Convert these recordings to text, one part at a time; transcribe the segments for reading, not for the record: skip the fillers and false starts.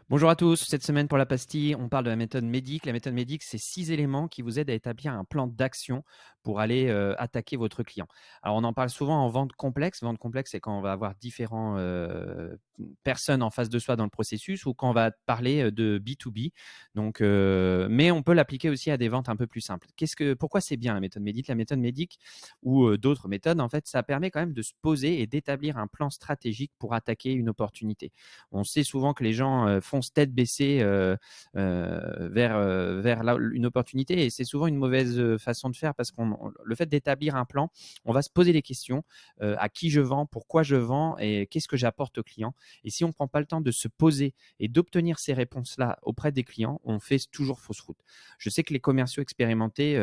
Bonjour à tous, cette semaine pour la pastille, on parle de la méthode MEDDIC. La méthode MEDDIC, c'est 6 éléments qui vous aident à établir un plan d'action pour aller attaquer votre client. Alors on en parle souvent en vente complexe. Vente complexe, c'est quand on va avoir différentes personnes en face de soi dans le processus ou quand on va parler de B2B. Donc, mais on peut l'appliquer aussi à des ventes un peu plus simples. Pourquoi c'est bien la méthode MEDDIC? La méthode MEDDIC ou d'autres méthodes, en fait, ça permet quand même de se poser et d'établir un plan stratégique pour attaquer une opportunité. On sait souvent que les gens foncent tête baissée vers une opportunité et c'est souvent une mauvaise façon de faire parce que le fait d'établir un plan, on va se poser des questions à qui je vends, pourquoi je vends et qu'est-ce que j'apporte au client. Et si on ne prend pas le temps de se poser et d'obtenir ces réponses-là auprès des clients, on fait toujours fausse route. Je sais que les commerciaux expérimentés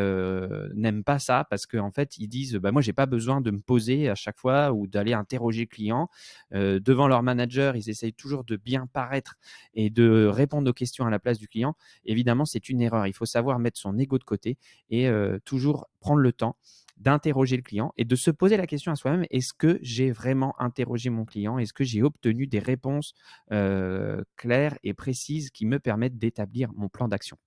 n'aiment pas ça parce qu'en fait, ils disent bah, moi, j'ai pas besoin de me poser à chaque fois ou d'aller interroger le client. Devant leur manager, ils essayent toujours de bien paraître et de répondre aux questions à la place du client. Évidemment, c'est une erreur. Il faut savoir mettre son ego de côté et toujours prendre le temps d'interroger le client et de se poser la question à soi-même, est-ce que j'ai vraiment interrogé mon client? Est-ce que j'ai obtenu des réponses claires et précises qui me permettent d'établir mon plan d'action?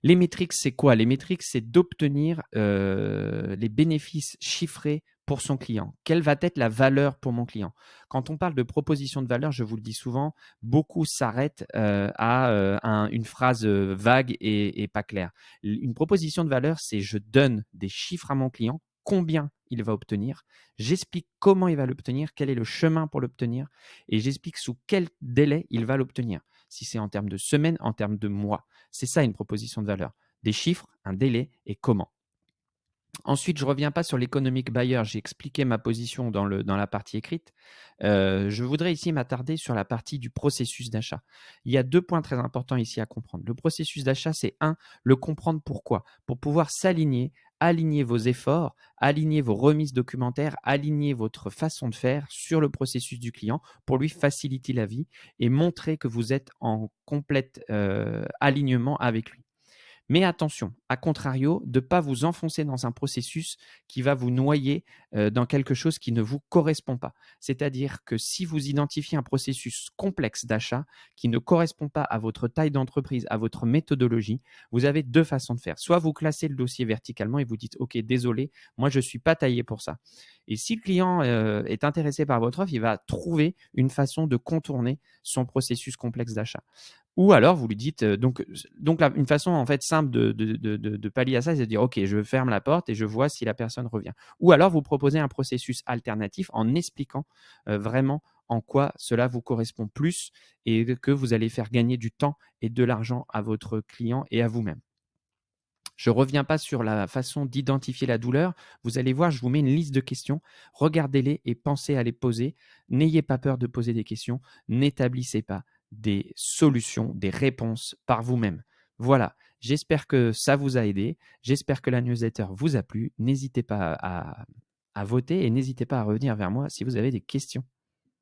Les métriques, c'est quoi? Les métriques, c'est d'obtenir les bénéfices chiffrés pour son client. Quelle va être la valeur pour mon client? Quand on parle de proposition de valeur, je vous le dis souvent, beaucoup s'arrêtent à une phrase vague et pas claire. Une proposition de valeur, c'est je donne des chiffres à mon client, combien il va obtenir, j'explique comment il va l'obtenir, quel est le chemin pour l'obtenir, et j'explique sous quel délai il va l'obtenir. Si c'est en termes de semaines, en termes de mois. C'est ça une proposition de valeur. Des chiffres, un délai et comment. Ensuite, je ne reviens pas sur l'économic buyer. J'ai expliqué ma position dans la partie écrite. Je voudrais ici m'attarder sur la partie du processus d'achat. Il y a 2 points très importants ici à comprendre. Le processus d'achat, c'est un, le comprendre pourquoi. Pour pouvoir s'aligner, aligner vos efforts, aligner vos remises documentaires, aligner votre façon de faire sur le processus du client pour lui faciliter la vie et montrer que vous êtes en complète alignement avec lui. Mais attention, à contrario, de ne pas vous enfoncer dans un processus qui va vous noyer dans quelque chose qui ne vous correspond pas. C'est-à-dire que si vous identifiez un processus complexe d'achat qui ne correspond pas à votre taille d'entreprise, à votre méthodologie, vous avez 2 façons de faire. Soit vous classez le dossier verticalement et vous dites: «OK, désolé, moi je ne suis pas taillé pour ça». Et si le client est intéressé par votre offre, il va trouver une façon de contourner son processus complexe d'achat. Ou alors vous lui dites, une façon en fait simple de pallier à ça, c'est de dire: «OK, je ferme la porte et je vois si la personne revient». Ou alors vous proposez un processus alternatif en expliquant, vraiment en quoi cela vous correspond plus et que vous allez faire gagner du temps et de l'argent à votre client et à vous-même. Je ne reviens pas sur la façon d'identifier la douleur. Vous allez voir, je vous mets une liste de questions. Regardez-les et pensez à les poser. N'ayez pas peur de poser des questions. N'établissez pas des solutions, des réponses par vous-même. Voilà, j'espère que ça vous a aidé. J'espère que la newsletter vous a plu. N'hésitez pas à voter et n'hésitez pas à revenir vers moi si vous avez des questions.